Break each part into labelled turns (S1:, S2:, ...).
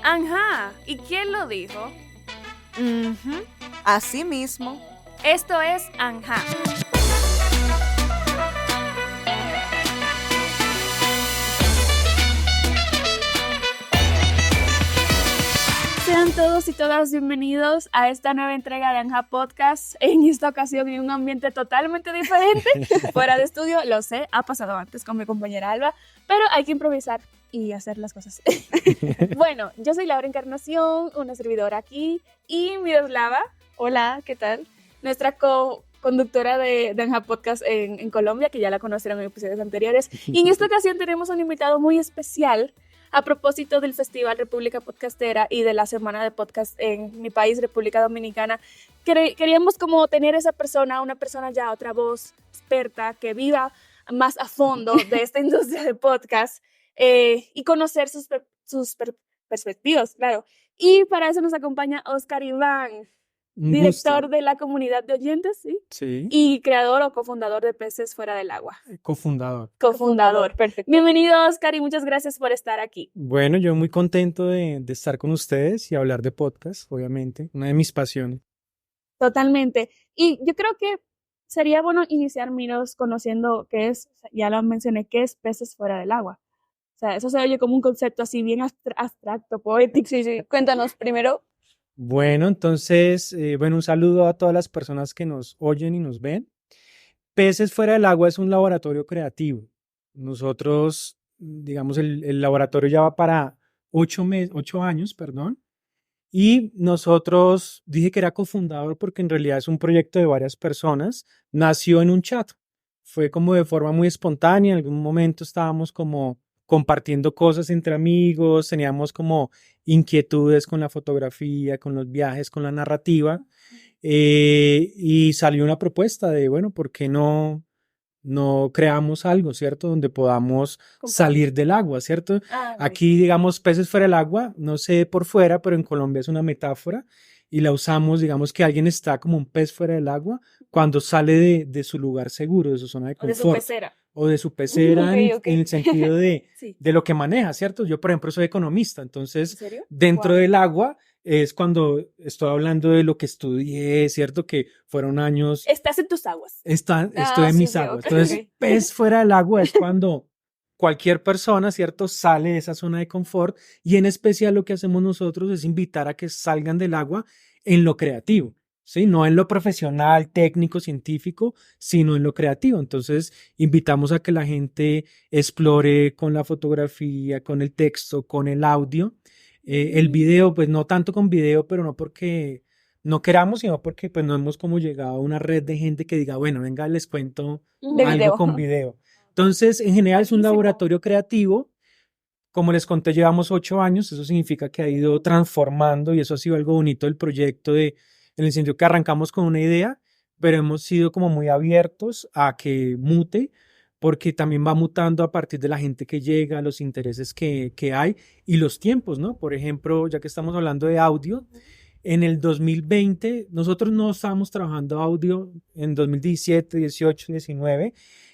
S1: Ajá, ¿y quién lo dijo?
S2: Ujú, así mismo.
S1: Esto es Anja. Sean todos y todas bienvenidos a esta nueva entrega de Anja Podcast. En esta ocasión en un ambiente totalmente diferente, fuera de estudio, lo sé, ha pasado antes con mi compañera Alba, pero hay que improvisar y hacer las cosas. Bueno, yo soy Laura Encarnación, una servidora aquí, y Miroslava, hola, ¿qué tal? Nuestra conductora de Anja Podcast en Colombia, que ya la conocieron en episodios anteriores. Y en esta ocasión tenemos un invitado muy especial a propósito del Festival República Podcastera y de la Semana de Podcast en mi país, República Dominicana. Queríamos como tener esa persona, una persona ya, otra voz experta que viva más a fondo de esta industria de podcast y conocer sus perspectivas, claro. Y para eso nos acompaña Oscar Iván, director de la comunidad de oyentes, ¿sí?
S3: Sí.
S1: Y creador o cofundador de Peces Fuera del Agua.
S3: Cofundador.
S1: Perfecto. Bienvenido, Oscar, y muchas gracias por estar aquí.
S3: Bueno, yo muy contento de estar con ustedes y hablar de podcast, obviamente, una de mis pasiones.
S1: Totalmente. Y yo creo que sería bueno iniciar, Miros, conociendo qué es, ya lo mencioné, qué es Peces Fuera del Agua. O sea, eso se oye como un concepto así bien abstracto, poético.
S4: Sí. Cuéntanos primero.
S3: Bueno, entonces, un saludo a todas las personas que nos oyen y nos ven. Peces Fuera del Agua es un laboratorio creativo. Nosotros, digamos, el laboratorio ya va para 8 años, y nosotros, dije que era cofundador porque en realidad es un proyecto de varias personas, nació en un chat, fue como de forma muy espontánea, en algún momento estábamos como compartiendo cosas entre amigos, teníamos como inquietudes con la fotografía, con los viajes, con la narrativa, y salió una propuesta de, bueno, ¿por qué no creamos algo, ¿cierto? Donde podamos salir del agua, ¿cierto? Aquí, digamos, Peces Fuera del Agua, no sé por fuera, pero en Colombia es una metáfora y la usamos, digamos que alguien está como un pez fuera del agua cuando sale de su lugar seguro, de su zona de confort.
S1: O de su pecera.
S3: O de su pecera
S4: Okay.
S3: En el sentido de,
S1: Sí.
S3: de lo que maneja, ¿cierto? Yo, por ejemplo, soy economista, entonces,
S1: ¿En serio?
S3: dentro
S1: Wow.
S3: del agua es cuando estoy hablando de lo que estudié, ¿cierto? Que fueron años...
S1: Estás en tus aguas.
S3: Estoy en mis aguas. Entonces,
S4: ok.
S3: pez fuera del agua es cuando cualquier persona, ¿cierto? Sale de esa zona de confort y en especial lo que hacemos nosotros es invitar a que salgan del agua en lo creativo, ¿sí? No en lo profesional, técnico, científico, sino en lo creativo. Entonces, invitamos a que la gente explore con la fotografía, con el texto, con el audio. El video, pues no tanto con video, pero no porque no queramos, sino porque pues no hemos como llegado a una red de gente que diga, bueno, venga, les cuento
S4: De
S3: algo
S4: video.
S3: con video. Entonces, en general es un
S1: Buenísimo.
S3: laboratorio creativo. Como les conté, llevamos 8 años, eso significa que ha ido transformando y eso ha sido algo bonito del proyecto en el sentido que arrancamos con una idea, pero hemos sido como muy abiertos a que mute, porque también va mutando a partir de la gente que llega, los intereses que hay y los tiempos, ¿no? Por ejemplo, ya que estamos hablando de audio, en el 2020, nosotros no estábamos trabajando audio en 2017, 18, 19,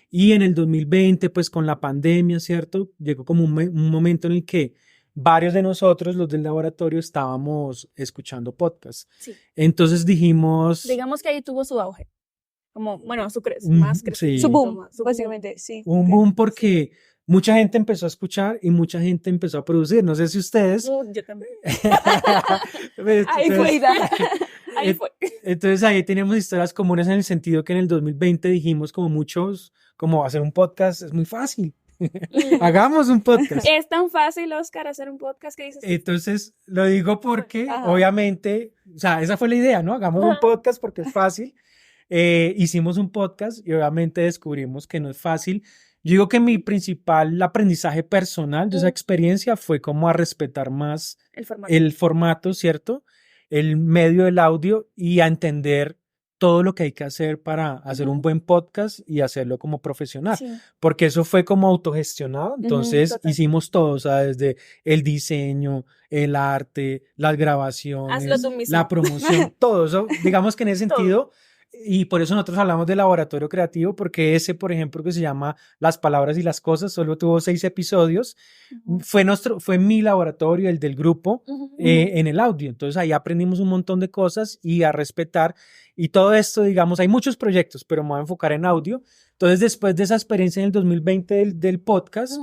S3: y en el 2020, pues con la pandemia, ¿cierto? Llegó como un momento en el que varios de nosotros, los del laboratorio, estábamos escuchando podcasts.
S1: Sí.
S3: Entonces dijimos...
S1: Digamos que ahí tuvo su auge. Como, bueno, más
S3: Sí.
S1: crecimiento.
S4: Su boom,
S1: Su
S4: básicamente, sí.
S3: Un boom porque mucha gente empezó a escuchar y mucha gente empezó a producir. No sé si ustedes...
S1: Yo también.
S4: Ahí fue, Ida.
S1: Ahí fue.
S3: Entonces ahí tenemos historias comunes en el sentido que en el 2020 dijimos como muchos, como hacer un podcast es muy fácil. Hagamos un podcast.
S1: Es tan fácil, Oscar, hacer un podcast que dices.
S3: Entonces lo digo porque
S4: Ajá.
S3: obviamente, o sea, esa fue la idea, ¿no? Hagamos un podcast porque es fácil. Hicimos un podcast y obviamente descubrimos que no es fácil. Yo digo que mi principal aprendizaje personal de esa experiencia fue como a respetar más el formato, ¿cierto? El medio del audio y a entender todo lo que hay que hacer para hacer un buen podcast y hacerlo como profesional,
S1: Sí.
S3: porque eso fue como autogestionado, entonces
S1: total.
S3: hicimos todo, o sea, desde el diseño, el arte, las grabaciones,
S1: Hazlo tú mismo.
S3: la promoción, todo eso, digamos que en ese
S1: Todo.
S3: sentido Y por eso nosotros hablamos de laboratorio creativo, porque ese, por ejemplo, que se llama Las palabras y las cosas, solo tuvo 6 episodios. Fue mi laboratorio, el del grupo, en el audio. Entonces ahí aprendimos un montón de cosas y a respetar. Y todo esto, digamos, hay muchos proyectos, pero me voy a enfocar en audio. Entonces, después de esa experiencia en el 2020 del podcast,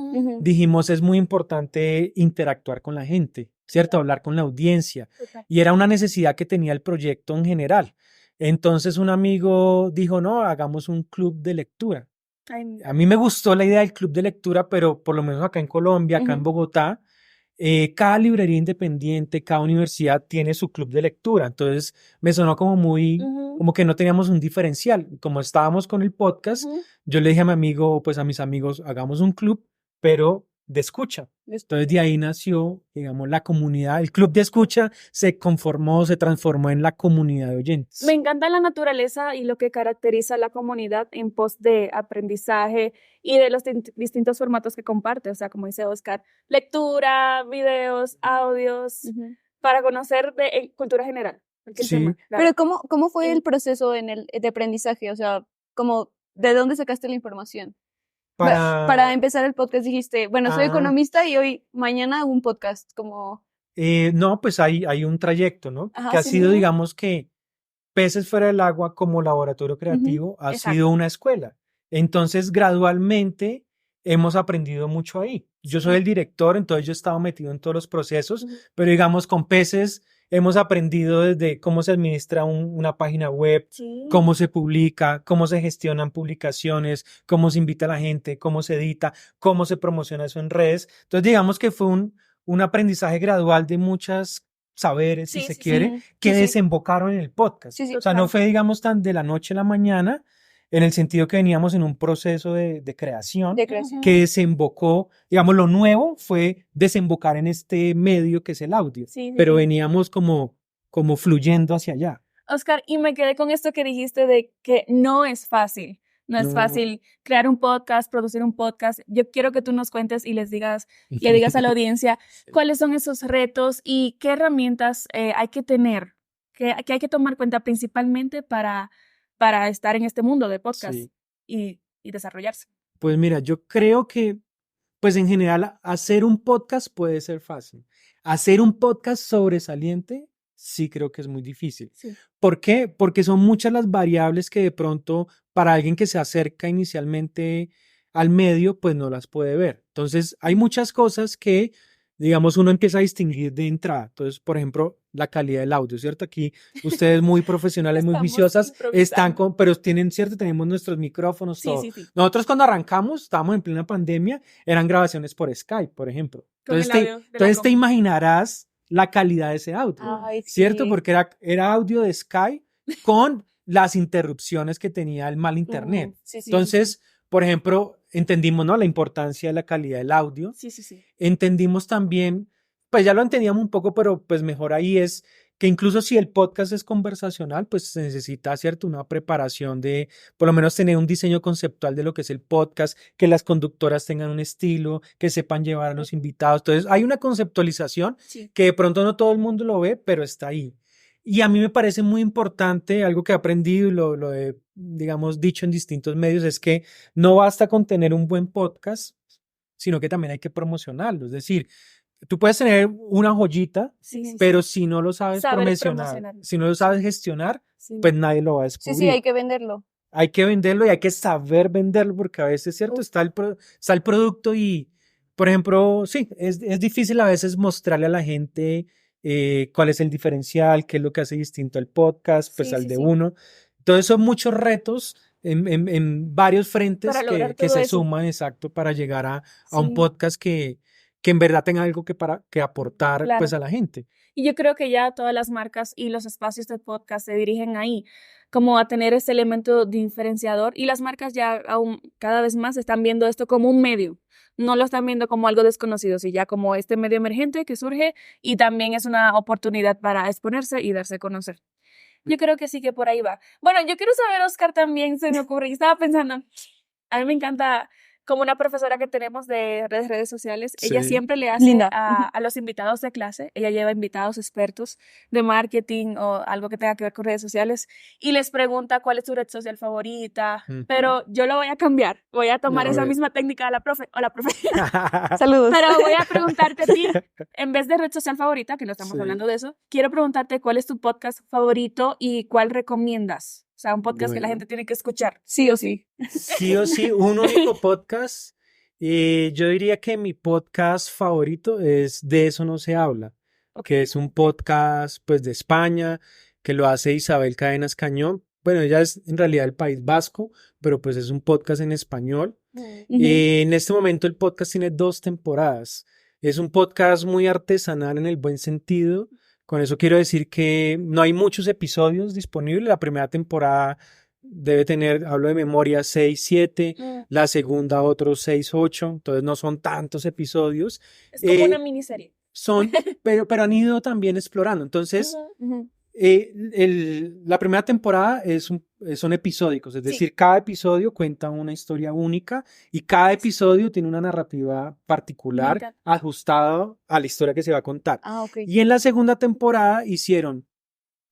S3: dijimos, es muy importante interactuar con la gente, ¿cierto? Hablar con la audiencia. Y era una necesidad que tenía el proyecto en general. Entonces un amigo dijo, no, hagamos un club de lectura. A mí me gustó la idea del club de lectura, pero por lo menos acá en Colombia, acá en Bogotá, cada librería independiente, cada universidad tiene su club de lectura. Entonces me sonó como muy, como que no teníamos un diferencial. Como estábamos con el podcast, yo le dije a mi amigo, pues a mis amigos, hagamos un club, pero de escucha. Entonces de ahí nació, digamos, la comunidad. El club de escucha se transformó en la comunidad de oyentes.
S1: Me encanta la naturaleza y lo que caracteriza a la comunidad en pos de aprendizaje y de los distintos formatos que comparte. O sea, como dice Oscar, lectura, videos, audios, para conocer de cultura general.
S3: Sí.
S1: Tema,
S4: claro. Pero ¿cómo fue el proceso de aprendizaje? O sea, ¿de dónde sacaste la información? Para empezar el podcast dijiste, bueno, soy economista y mañana hago un podcast, como...
S3: No, pues hay un trayecto, ¿no? Ajá, que ha sido, digamos que Peces Fuera del Agua como laboratorio creativo ha sido una escuela. Entonces, gradualmente hemos aprendido mucho ahí. Yo soy el director, entonces yo he estado metido en todos los procesos, pero digamos con Peces hemos aprendido desde cómo se administra una página web, cómo se publica, cómo se gestionan publicaciones, cómo se invita a la gente, cómo se edita, cómo se promociona eso en redes. Entonces, digamos que fue un aprendizaje gradual de muchas saberes, si se quiere, que desembocaron en el podcast. O sea, no fue, digamos, tan de la noche a la mañana, en el sentido que veníamos en un proceso de creación, que desembocó, digamos, lo nuevo fue desembocar en este medio que es el audio, pero veníamos como fluyendo hacia allá.
S1: Oscar, y me quedé con esto que dijiste de que no es fácil. No es fácil crear un podcast, producir un podcast. Yo quiero que tú nos cuentes y le digas a la audiencia cuáles son esos retos y qué herramientas hay que tener, que hay que tomar cuenta principalmente para estar en este mundo de podcast y desarrollarse.
S3: Pues mira, yo creo que, pues en general, hacer un podcast puede ser fácil. Hacer un podcast sobresaliente, sí creo que es muy difícil. ¿Por qué? Porque son muchas las variables que de pronto para alguien que se acerca inicialmente al medio, pues no las puede ver. Entonces, hay muchas cosas que, digamos, uno empieza a distinguir de entrada. Entonces, por ejemplo, la calidad del audio, ¿cierto? Aquí ustedes muy profesionales, muy juiciosas, pero tienen, ¿cierto? Tenemos nuestros micrófonos, todo. Nosotros cuando arrancamos, estábamos en plena pandemia, eran grabaciones por Skype, por ejemplo. Entonces te imaginarás la calidad de ese audio, ¿cierto? Porque era audio de Skype con las interrupciones que tenía el mal internet. Entonces, por ejemplo, entendimos, ¿no?, la importancia de la calidad del audio. Entendimos también, pues ya lo entendíamos un poco, pero pues mejor ahí es que incluso si el podcast es conversacional, pues se necesita, ¿cierto?, una preparación de, por lo menos tener un diseño conceptual de lo que es el podcast, que las conductoras tengan un estilo, que sepan llevar a los invitados. Entonces, hay una conceptualización que de pronto no todo el mundo lo ve, pero está ahí. Y a mí me parece muy importante, algo que he aprendido y lo he, digamos, dicho en distintos medios, es que no basta con tener un buen podcast, sino que también hay que promocionarlo. Es decir, tú puedes tener una joyita, pero si no lo sabes promocionar, si no lo sabes gestionar, pues nadie lo va a descubrir.
S4: Sí, hay que venderlo.
S3: Hay que venderlo y hay que saber venderlo, porque a veces, ¿cierto? Está el producto y, por ejemplo, es difícil a veces mostrarle a la gente cuál es el diferencial, qué es lo que hace distinto al podcast, pues al de uno. Entonces son muchos retos en varios frentes que se suman, exacto, para llegar a un podcast que en verdad tenga algo que aportar pues a la gente.
S1: Y yo creo que ya todas las marcas y los espacios de podcast se dirigen ahí, como a tener ese elemento diferenciador, y las marcas ya aún cada vez más están viendo esto como un medio, no lo están viendo como algo desconocido, sino ya como este medio emergente que surge y también es una oportunidad para exponerse y darse a conocer. Yo creo que sí, que por ahí va. Bueno, yo quiero saber, Oscar, también se me ocurre, y estaba pensando, a mí me encanta como una profesora que tenemos de redes sociales, ella
S3: Sí.
S1: siempre le hace
S4: Linda.
S1: a los invitados de clase, ella lleva invitados expertos de marketing o algo que tenga que ver con redes sociales y les pregunta cuál es tu red social favorita,
S3: Ujú.
S1: pero yo lo voy a cambiar, voy a tomar
S3: No,
S1: esa
S3: ve.
S1: misma técnica de la profe, o la profe,
S4: Saludos.
S1: pero voy a preguntarte a ti, en vez de red social favorita, que no estamos
S3: Sí.
S1: hablando de eso, quiero preguntarte cuál es tu podcast favorito y cuál recomiendas. O sea, un podcast que la
S3: Bueno.
S1: gente tiene que escuchar.
S4: Sí o sí.
S3: Sí o sí, un único podcast. Yo diría que mi podcast favorito es De eso no se habla, que es un podcast pues de España, que lo hace Isabel Cadenas Cañón. Bueno, ella es en realidad del País Vasco, pero pues es un podcast en español.
S4: Ujú.
S3: En este momento el podcast tiene 2 temporadas. Es un podcast muy artesanal en el buen sentido. Con eso quiero decir que no hay muchos episodios disponibles. La primera temporada debe tener, hablo de memoria, 6, 7. La segunda otros 6, 8. Entonces no son tantos episodios.
S1: Es como una miniserie.
S3: Son, pero han ido también explorando. Entonces,
S4: Ujú.
S3: la primera temporada son episódicos, es decir, cada episodio cuenta una historia única y cada episodio tiene una narrativa
S1: Me
S3: particular
S1: encanta.
S3: ajustada a la historia que se va a contar.
S4: Ah, ok.
S3: Y en la segunda temporada hicieron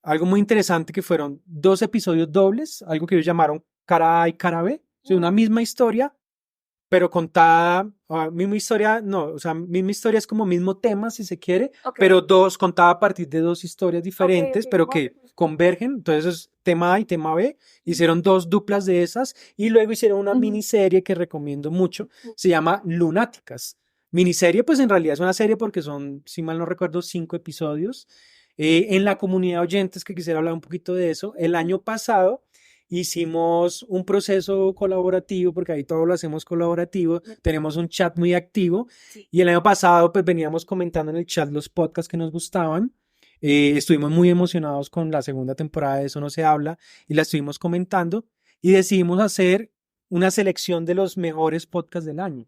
S3: algo muy interesante que fueron 2 episodios dobles, algo que ellos llamaron cara A y cara B, o sea, una misma historia, pero contada, misma historia, no, o sea, misma historia es como mismo tema, si se quiere,
S1: Ok.
S3: pero contada a partir de 2 historias diferentes,
S1: ok,
S3: pero
S1: wow.
S3: que convergen, entonces es tema A y tema B, hicieron 2 duplas de esas, y luego hicieron una
S4: Ujú.
S3: miniserie que recomiendo mucho, se llama Lunáticas. Miniserie, pues en realidad es una serie porque son, si mal no recuerdo, 5 episodios. En la comunidad de oyentes, que quisiera hablar un poquito de eso, el año pasado hicimos un proceso colaborativo, porque ahí todo lo hacemos colaborativo, tenemos un chat muy activo,
S1: Sí.
S3: y el año pasado pues veníamos comentando en el chat los podcasts que nos gustaban. Estuvimos muy emocionados con la segunda temporada de Eso no se habla y la estuvimos comentando y decidimos hacer una selección de los mejores podcasts del año.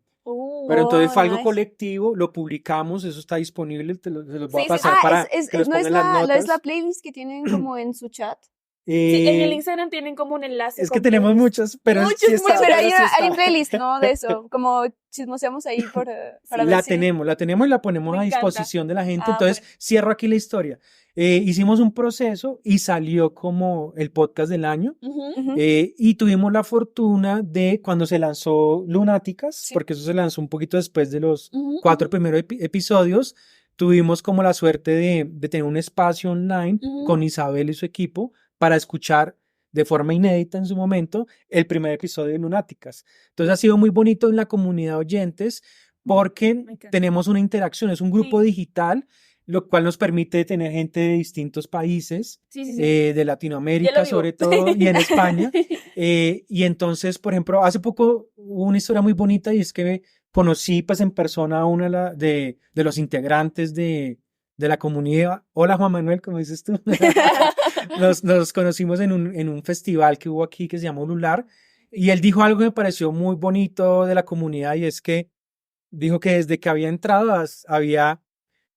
S3: Pero entonces fue algo
S4: nice.
S3: colectivo, lo publicamos, eso está disponible, se los voy a
S1: Sí,
S3: pasar
S4: Ah,
S3: para que los
S4: no es
S3: pongan en las
S4: no es la
S3: notas.
S4: playlist que tienen como en su chat.
S1: Sí, en el
S3: Eh,
S1: Instagram tienen como un enlace.
S3: es
S1: con
S3: que tenemos
S1: playlist.
S3: muchas, pero
S1: Muchos,
S3: sí está,
S1: muchos,
S4: Pero
S3: pero sí
S4: hay
S3: está.
S4: playlist, ¿no? De eso, como chismoseamos ahí para ver
S3: La
S4: si...
S3: tenemos y la ponemos
S1: Me
S3: a
S1: encanta.
S3: disposición de la gente.
S4: Ah,
S3: Entonces,
S4: bueno.
S3: cierro aquí la historia. Hicimos un proceso y salió como el podcast del año.
S1: Ujú.
S4: Ujú.
S3: Y tuvimos la fortuna de cuando se lanzó Lunáticas,
S4: Sí.
S3: porque eso se lanzó un poquito después de los
S1: Ujú,
S3: 4 primeros episodios, tuvimos como la suerte de tener un espacio online
S1: Ujú.
S3: con Isabel y su equipo para escuchar de forma inédita en su momento el primer episodio de Lunáticas. Entonces ha sido muy bonito en la comunidad de oyentes porque
S1: Me encanta.
S3: tenemos una interacción, es un grupo
S1: Sí.
S3: digital, lo cual nos permite tener gente de distintos países,
S1: Sí, sí, sí.
S3: de
S1: Yo lo
S3: Latinoamérica
S1: vivo.
S3: sobre todo, y en España. Y entonces, por ejemplo, hace poco hubo una historia muy bonita y es que conocí pues en persona a una de los integrantes de la comunidad. Hola Juan Manuel, ¿cómo dices tú? Nos conocimos en un festival que hubo aquí que se llama Ulular y él dijo algo que me pareció muy bonito de la comunidad y es que dijo que desde que había entrado había,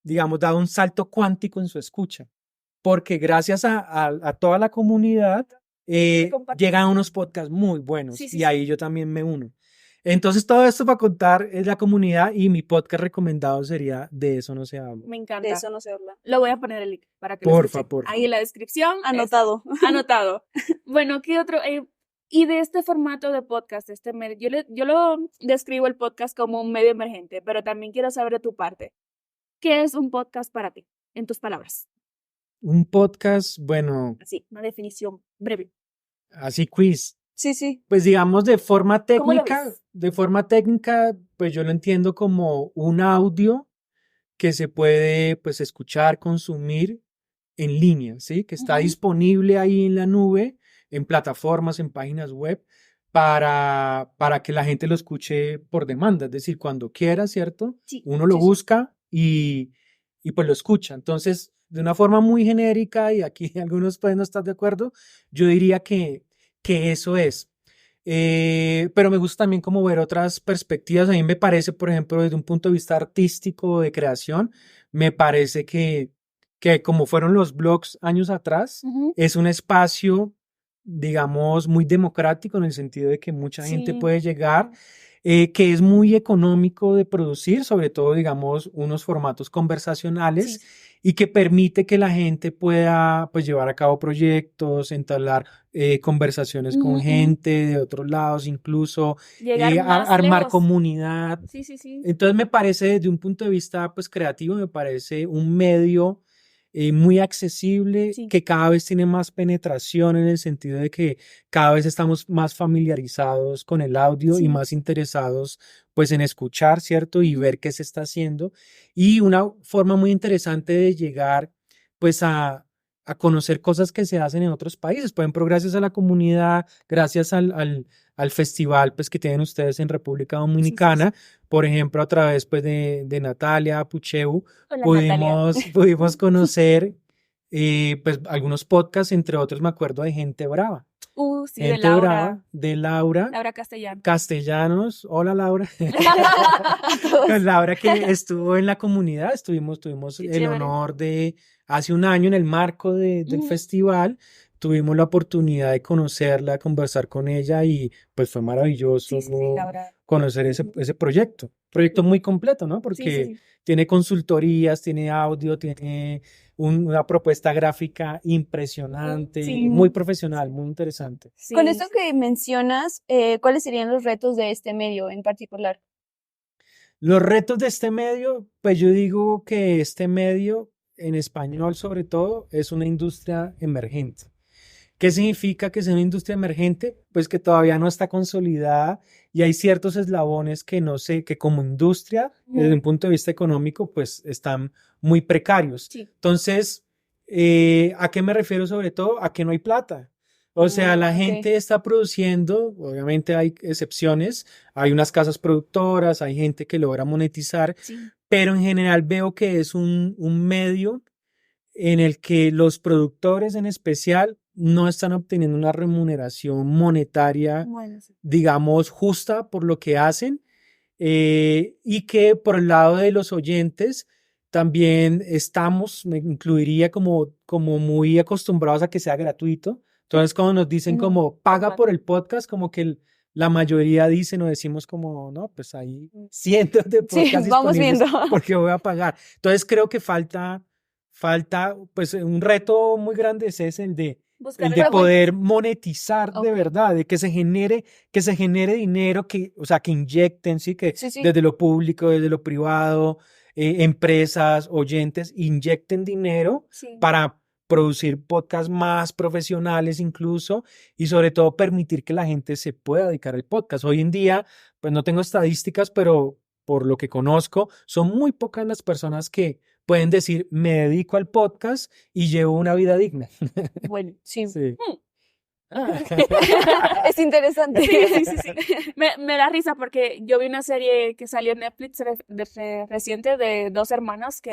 S3: digamos, dado un salto cuántico en su escucha, porque gracias a toda la comunidad
S1: Comparte.
S3: llegan unos podcasts muy buenos
S1: Sí, sí,
S3: y
S1: sí.
S3: ahí yo también me uno. Entonces todo esto para contar es la comunidad y mi podcast recomendado sería De eso no se habla.
S1: Me encanta.
S4: De eso no se habla.
S1: Lo voy a poner el link para que lo
S3: Porfa,
S1: escuchen.
S3: porfa.
S1: Ahí en la descripción.
S4: Anotado.
S1: Anotado. Bueno, ¿qué otro? Y de este formato de podcast, yo lo describo el podcast como un medio emergente, pero también quiero saber de tu parte. ¿Qué es un podcast para ti? En tus palabras.
S3: Un podcast, bueno,
S1: Así, una definición breve.
S3: así quiz.
S4: Sí, sí.
S3: Pues digamos
S1: ¿Cómo lo ves?
S3: de forma técnica, pues yo lo entiendo como un audio que se puede pues escuchar, consumir en línea, ¿sí? Que está
S1: Ujú.
S3: disponible ahí en la nube, en plataformas, en páginas web, para que la gente lo escuche por demanda, es decir, cuando quiera, ¿cierto?
S1: Sí,
S3: Uno lo
S1: sí, sí.
S3: busca y pues lo escucha. Entonces, de una forma muy genérica, y aquí algunos pueden no estar de acuerdo, yo diría que eso es. Pero me gusta también como ver otras perspectivas. A mí me parece, por ejemplo, desde un punto de vista artístico de creación, me parece que como fueron los blogs años atrás,
S1: Ujú.
S3: es un espacio, digamos, muy democrático en el sentido de que mucha gente
S1: Sí.
S3: puede llegar. que es muy económico de producir, sobre todo, digamos, unos formatos conversacionales y que permite que la gente pueda, pues, llevar a cabo proyectos, entablar conversaciones con gente de otros lados, incluso
S1: Llegar más
S3: armar
S1: lejos.
S3: comunidad.
S1: Sí.
S3: Entonces me parece, desde un punto de vista, pues, creativo, me parece un medio muy accesible, que cada vez tiene más penetración en el sentido de que cada vez estamos más familiarizados con el audio y más interesados pues en escuchar, ¿cierto? Y ver qué se está haciendo. Y una forma muy interesante de llegar pues a conocer cosas que se hacen en otros países. Por ejemplo, gracias a la comunidad, gracias al festival pues que tienen ustedes en República Dominicana, por ejemplo, a través pues de Natalia Pucheu, pudimos conocer pues algunos podcasts, entre otros me acuerdo de Gente Brava.
S1: Sí, de Laura.
S3: De Laura.
S1: Laura Castellanos.
S3: Castellanos. Hola, Laura. Con Laura, que estuvo en la comunidad, tuvimos el honor de, hace un año en el marco del festival, tuvimos la oportunidad de conocerla, conversar con ella y pues fue maravilloso conocer ese proyecto. Proyecto muy completo, ¿no? Porque tiene consultorías, tiene audio, tiene una propuesta gráfica impresionante, muy profesional, muy interesante.
S4: Con esto que mencionas, ¿cuáles serían los retos de este medio en particular?
S3: Los retos de este medio, pues yo digo que este medio, en español sobre todo, es una industria emergente. ¿Qué significa que sea una industria emergente? Pues que todavía no está consolidada y hay ciertos eslabones que no sé, que como industria, desde un punto de vista económico, pues están muy precarios. Entonces, ¿a qué me refiero sobre todo? A que no hay plata. O sea, la gente está produciendo, obviamente hay excepciones, hay unas casas productoras, hay gente que logra monetizar, pero en general veo que es un medio en el que los productores en especial no están obteniendo una remuneración monetaria, digamos, justa por lo que hacen, y que por el lado de los oyentes también me incluiría como muy acostumbrados a que sea gratuito. Entonces, cuando nos dicen como paga por el podcast, como que la mayoría dicen o decimos como, no, pues hay cientos de podcasts
S4: vamos viendo.
S3: porque voy a pagar. Entonces, creo que falta, pues un reto muy grande es ese, el de poder monetizar de verdad, de que se genere dinero, o sea, que inyecten, que desde lo público, desde lo privado, empresas, oyentes, inyecten dinero para producir podcasts más profesionales incluso y sobre todo permitir que la gente se pueda dedicar al podcast. Hoy en día, pues no tengo estadísticas, pero por lo que conozco, son muy pocas las personas que pueden decir, me dedico al podcast y llevo una vida digna.
S4: Bueno, sí. Es interesante.
S1: Sí. Me da risa porque yo vi una serie que salió en Netflix reciente de dos hermanas que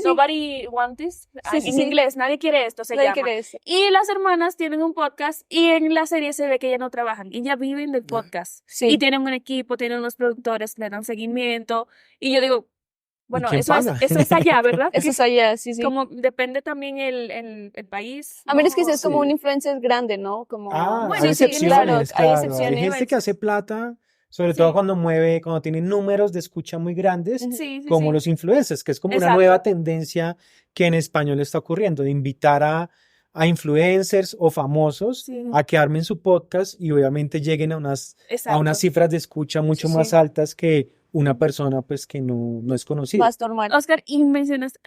S1: Nobody Wants This, en inglés, nadie quiere esto,
S4: nadie quiere eso.
S1: Y las hermanas tienen un podcast y en la serie se ve que ellas no trabajan, ellas viven del podcast y tienen un equipo, tienen unos productores, le dan seguimiento y yo digo, bueno, eso es allá, ¿verdad?
S4: Eso es allá, sí.
S1: Como depende también el país.
S4: A menos que seas como un influencer grande, ¿no? Como,
S3: hay excepciones, claro. Hay excepciones. Hay gente que hace plata, sobre todo cuando tiene números de escucha muy grandes, como los influencers, que es como una nueva tendencia que en español está ocurriendo, de invitar a influencers o famosos a que armen su podcast y obviamente lleguen a unas cifras de escucha mucho más altas que una persona pues que no es conocida.
S4: Más normal.
S1: Oscar, y mencionaste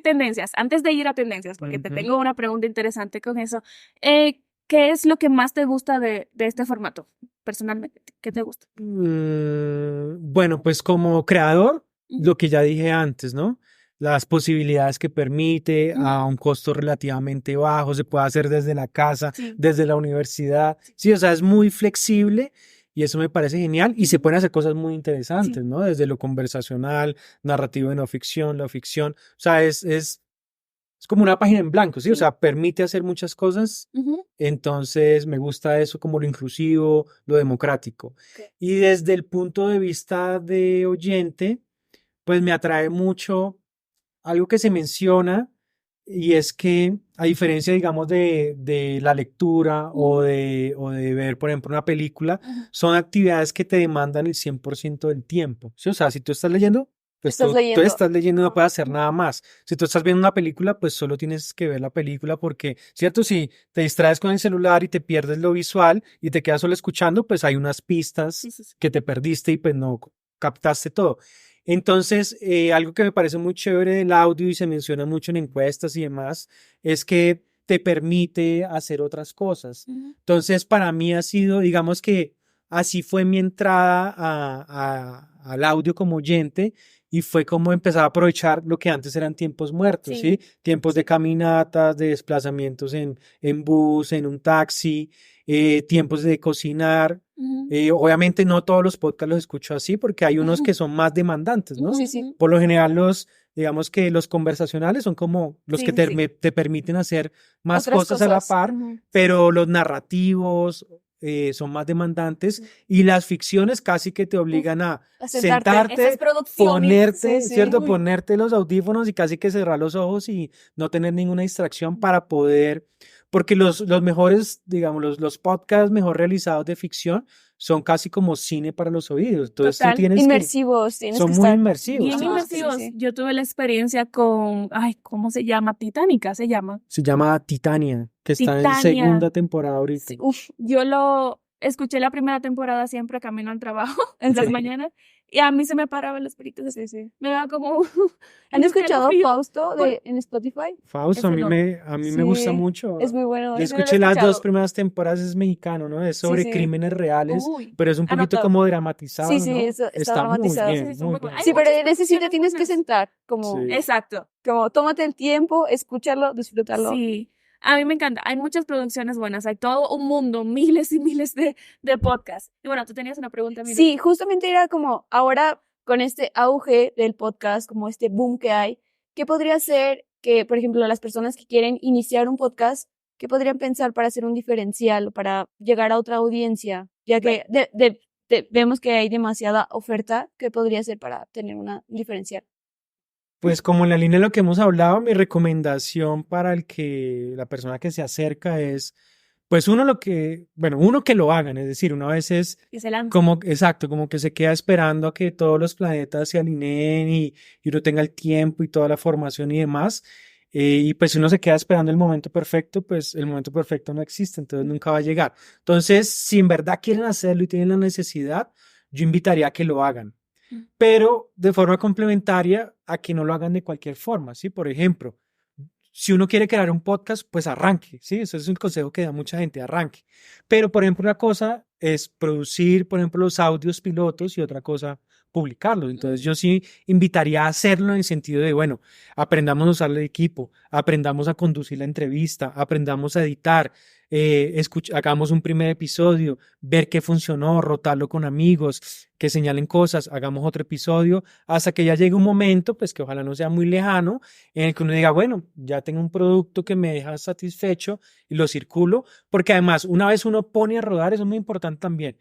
S1: tendencias. Antes de ir a tendencias, porque te tengo una pregunta interesante con eso. ¿Qué es lo que más te gusta de este formato? Personalmente, ¿qué te gusta?
S3: Bueno, pues como creador, lo que ya dije antes, ¿no? Las posibilidades que permite a un costo relativamente bajo, se puede hacer desde la casa, desde la universidad. Sí, o sea, es muy flexible. Y eso me parece genial y se pueden hacer cosas muy interesantes, ¿no? Desde lo conversacional, narrativo de no ficción, la ficción. O sea, es como una página en blanco, ¿sí? O sea, permite hacer muchas cosas. Entonces, me gusta eso como lo inclusivo, lo democrático. Y desde el punto de vista de oyente, pues me atrae mucho algo que se menciona y es que a diferencia, digamos, de la lectura o de ver, por ejemplo, una película, son actividades que te demandan el 100% del tiempo, ¿sí? O sea, si tú estás leyendo, pues tú estás leyendo y no puedes hacer nada más. Si tú estás viendo una película, pues solo tienes que ver la película porque, ¿cierto? Si te distraes con el celular y te pierdes lo visual y te quedas solo escuchando, pues hay unas pistas que te perdiste y pues no captaste todo. Entonces, algo que me parece muy chévere del audio y se menciona mucho en encuestas y demás, es que te permite hacer otras cosas. Entonces, para mí ha sido, digamos que así fue mi entrada al audio como oyente y fue como empezar a aprovechar lo que antes eran tiempos muertos, ¿sí? Tiempos de caminatas, de desplazamientos en bus, en un taxi, tiempos de cocinar. Obviamente no todos los podcasts los escucho así porque hay unos que son más demandantes, ¿no? Por lo general digamos que los conversacionales son como los que te permiten hacer más cosas a la par, pero los narrativos son más demandantes y las ficciones casi que te obligan a sentarte, ponerte, ¿cierto? Ponerte los audífonos y casi que cerrar los ojos y no tener ninguna distracción para poder, porque los mejores, digamos, los podcasts mejor realizados de ficción son casi como cine para los oídos. Entonces tú tienes
S4: inmersivos,
S3: son muy inmersivos.
S1: Bien inmersivos. Yo tuve la experiencia con, ¿cómo se llama? Titánica se llama.
S3: Se llama Titania, que está en segunda temporada ahorita.
S1: Sí. Yo lo escuché la primera temporada siempre camino al trabajo en las mañanas y a mí se me paraba el espíritu. Me daba como...
S4: ¿Han escuchado Fausto en Spotify?
S3: Fausto, a mí me gusta mucho.
S4: Es muy bueno.
S3: Yo escuché las 2 primeras temporadas, es mexicano, ¿no? Es sobre crímenes reales, pero es un poquito como dramatizado,
S4: Sí,
S3: ¿no?
S4: Eso, está dramatizado.
S3: Muy bien, muy bien.
S4: Sí, pero en ese sí te tienes que sentar, como...
S1: Exacto.
S4: Como tómate el tiempo, escúchalo, disfrútalo.
S1: Sí. A mí me encanta. Hay muchas producciones buenas. Hay todo un mundo, miles y miles de podcasts. Y bueno, tú tenías una pregunta, Mira.
S4: Sí, justamente era como ahora con este auge del podcast, como este boom que hay, ¿qué podría ser que, por ejemplo, las personas que quieren iniciar un podcast, qué podrían pensar para hacer un diferencial o para llegar a otra audiencia? Ya que vemos que hay demasiada oferta, ¿qué podría ser para tener un diferencial?
S3: Pues como en la línea de lo que hemos hablado, mi recomendación para la persona que se acerca es, pues uno que lo hagan, es decir, una vez es como que se queda esperando a que todos los planetas se alineen y uno tenga el tiempo y toda la formación y demás, y pues si uno se queda esperando el momento perfecto, pues el momento perfecto no existe, entonces nunca va a llegar. Entonces, si en verdad quieren hacerlo y tienen la necesidad, yo invitaría a que lo hagan. Pero de forma complementaria a que no lo hagan de cualquier forma, ¿sí? Por ejemplo, si uno quiere crear un podcast, pues arranque, ¿sí? Eso es un consejo que da mucha gente, arranque. Pero, por ejemplo, una cosa es producir, por ejemplo, los audios pilotos y otra cosa, publicarlos. Entonces, yo sí invitaría a hacerlo en el sentido de, bueno, aprendamos a usar el equipo, aprendamos a conducir la entrevista, aprendamos a editar, hagamos un primer episodio, ver qué funcionó, rotarlo con amigos, que señalen cosas, hagamos otro episodio, hasta que ya llegue un momento, pues que ojalá no sea muy lejano, en el que uno diga, bueno, ya tengo un producto que me deja satisfecho y lo circulo, porque además, una vez uno pone a rodar, eso es muy importante también,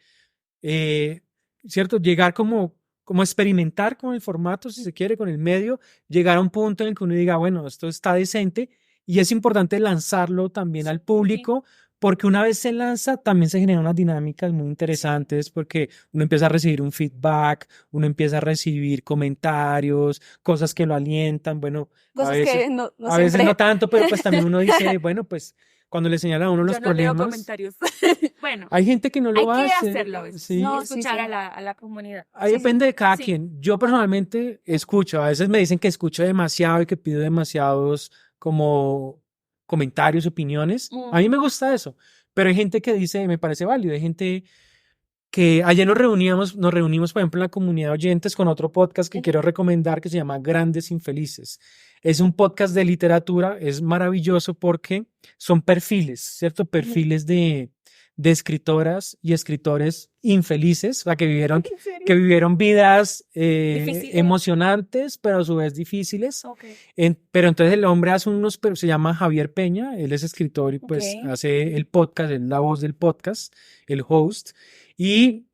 S3: ¿cierto? Llegar como experimentar con el formato, si se quiere, con el medio, llegar a un punto en el que uno diga, bueno, esto está decente, y es importante lanzarlo también al público, porque una vez se lanza, también se generan unas dinámicas muy interesantes, porque uno empieza a recibir un feedback, uno empieza a recibir comentarios, cosas que lo alientan, bueno,
S4: cosas
S3: a veces,
S4: que no
S3: a veces no tanto, pero pues también uno dice, bueno, pues cuando le señala a uno los problemas.
S1: Leo comentarios. Bueno,
S3: hay gente que no lo hace.
S1: Hay que hacerlo a veces.
S3: Sí.
S1: No escuchar a la comunidad.
S3: Ahí depende de cada quien. Yo personalmente escucho. A veces me dicen que escucho demasiado y que pido demasiados como comentarios, opiniones. A mí me gusta eso. Pero hay gente que dice, me parece válido. Hay gente que ayer nos reunimos, por ejemplo, en la comunidad de oyentes con otro podcast que quiero recomendar que se llama Grandes Infelices. Es un podcast de literatura, es maravilloso porque son perfiles, ¿cierto? Perfiles de escritoras y escritores infelices, o sea, que vivieron vidas emocionantes, pero a su vez difíciles. Pero entonces el hombre hace se llama Javier Peña, él es escritor y pues hace el podcast, es la voz del podcast, el host. Y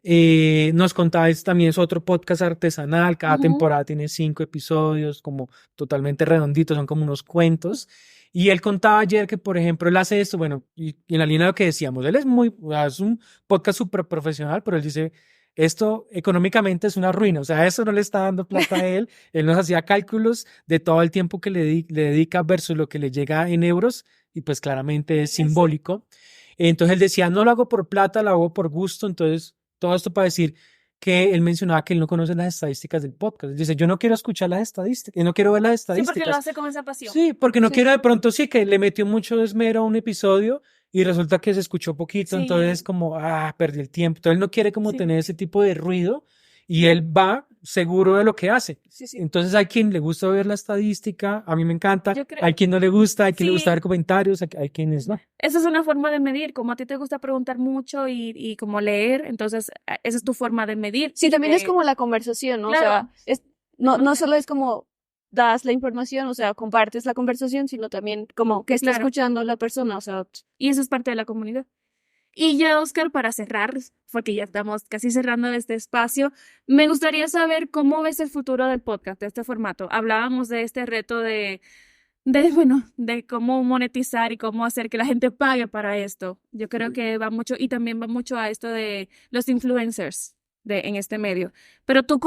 S3: nos contaba, también es otro podcast artesanal, cada temporada tiene 5 episodios, como totalmente redonditos, son como unos cuentos. Y él contaba ayer que, por ejemplo, él hace esto, bueno, y en la línea de lo que decíamos, él es es un podcast súper profesional, pero él dice, esto económicamente es una ruina, o sea, eso no le está dando plata a él, él nos hacía cálculos de todo el tiempo que le dedica versus lo que le llega en euros, y pues claramente es simbólico. Entonces él decía, no lo hago por plata, lo hago por gusto, entonces todo esto para decir que él mencionaba que él no conoce las estadísticas del podcast. Él dice, yo no quiero escuchar las estadísticas, no quiero ver las estadísticas.
S1: Sí, porque lo hace con esa pasión.
S3: Sí, porque no quiero de pronto, sí, que le metió mucho esmero a un episodio y resulta que se escuchó poquito, entonces como, perdí el tiempo. Entonces él no quiere como tener ese tipo de ruido y él va seguro de lo que hace. Entonces hay quien le gusta ver la estadística, a mí me encanta, hay quien no le gusta, hay quien le gusta ver comentarios, hay quienes no.
S1: Esa es una forma de medir, como a ti te gusta preguntar mucho y como leer, entonces esa es tu forma de medir.
S4: Sí, también es como la conversación, ¿no? Claro. O sea, no solo es como das la información, o sea, compartes la conversación, sino también como que está escuchando la persona, o sea.
S1: Y eso es parte de la comunidad. Y ya, Oscar, para cerrar, porque ya estamos casi cerrando este espacio, me gustaría saber cómo ves el futuro del podcast, de este formato. Hablábamos de este reto de cómo monetizar y cómo hacer que la gente pague para esto. Yo creo que va mucho, y también va mucho a esto de los influencers en este medio. Pero tú,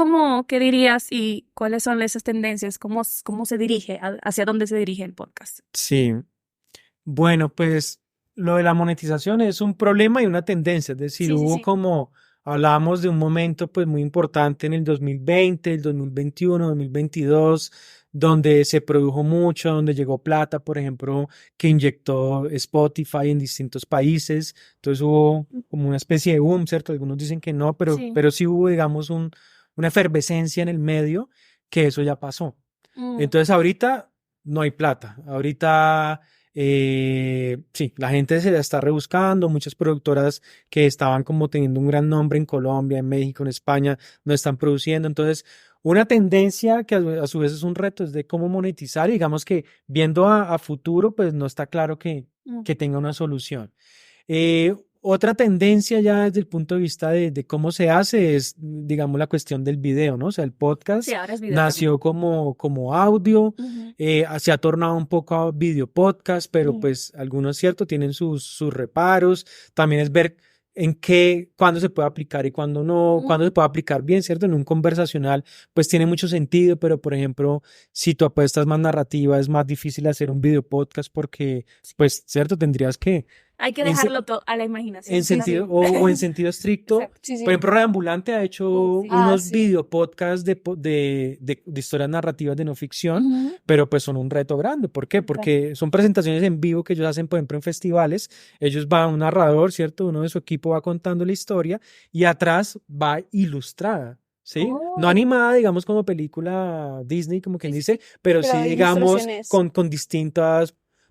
S1: ¿qué dirías y cuáles son esas tendencias? ¿Cómo se dirige, hacia dónde se dirige el podcast?
S3: Sí, bueno, pues lo de la monetización es un problema y una tendencia, es decir, hablábamos de un momento pues muy importante en el 2020, el 2021, 2022, donde se produjo mucho, donde llegó plata, por ejemplo, que inyectó Spotify en distintos países, entonces hubo como una especie de boom, ¿cierto? Algunos dicen que no, pero sí hubo, digamos, una efervescencia en el medio, que eso ya pasó. Entonces ahorita no hay plata, ahorita... sí, la gente se la está rebuscando, muchas productoras que estaban como teniendo un gran nombre en Colombia, en México, en España, no están produciendo, entonces una tendencia que a su vez es un reto es de cómo monetizar, y digamos que viendo a futuro pues no está claro que tenga una solución. Otra tendencia ya desde el punto de vista de cómo se hace es, digamos, la cuestión del video, ¿no? O sea, el podcast nació como audio, se ha tornado un poco a video podcast, pero pues algunos, cierto, tienen sus reparos. También es ver cuándo se puede aplicar y cuándo no, cuándo se puede aplicar bien, ¿cierto? En un conversacional, pues tiene mucho sentido, pero por ejemplo, si tu apuesta es más narrativa, es más difícil hacer un video podcast porque, pues, ¿cierto? Tendrías que...
S1: Hay que dejarlo todo a la imaginación.
S3: En sentido, o en sentido estricto. Por ejemplo, Reambulante ha hecho unos video podcasts de historias narrativas de no ficción, pero pues son un reto grande. ¿Por qué? Porque son presentaciones en vivo que ellos hacen, por ejemplo, en festivales. Ellos van, un narrador, ¿cierto? Uno de su equipo va contando la historia y atrás va ilustrada. ¿Sí? No animada, digamos, como película Disney, como quien dice, pero sí, digamos,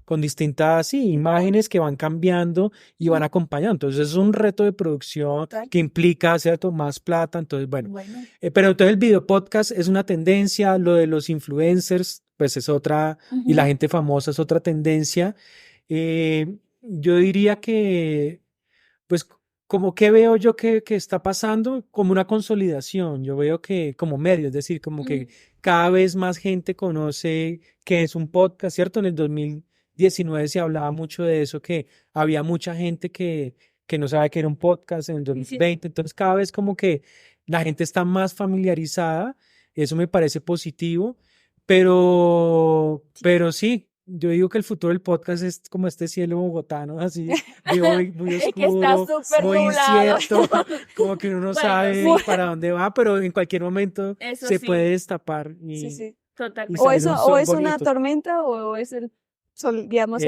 S3: con distintas imágenes que van cambiando y van acompañando. Entonces es un reto de producción que implica, ¿cierto?, más plata. Entonces, bueno. Pero entonces el video podcast es una tendencia, lo de los influencers, pues es otra, y la gente famosa es otra tendencia. Yo diría que, pues, como que veo yo que está pasando, como una consolidación. Yo veo que como medio, es decir, como que cada vez más gente conoce qué es un podcast, ¿cierto? En el 2019 se hablaba mucho de eso, que había mucha gente que no sabe qué era un podcast en el 2020, entonces cada vez como que la gente está más familiarizada, eso me parece positivo, pero sí, yo digo que el futuro del podcast es como este cielo bogotano, así, muy oscuro, muy incierto, como que uno no sabe para dónde va, pero en cualquier momento se puede destapar.
S4: Totalmente. O es una tormenta o es el sol, digamos,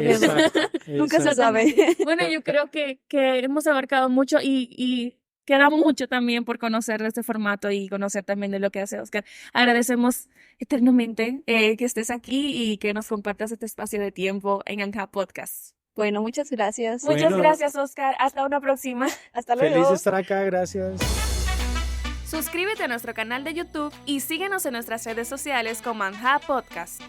S4: nunca se sabe.
S1: Bueno, yo creo que hemos abarcado mucho y queda mucho también por conocer de este formato y conocer también de lo que hace Oscar. Agradecemos eternamente que estés aquí y que nos compartas este espacio de tiempo en Anja Podcast.
S4: Bueno, muchas gracias.
S1: Muchas gracias, Oscar. Hasta una próxima.
S4: Hasta luego.
S3: Feliz de estar acá, gracias.
S1: Suscríbete a nuestro canal de YouTube y síguenos en nuestras redes sociales como Anja Podcast.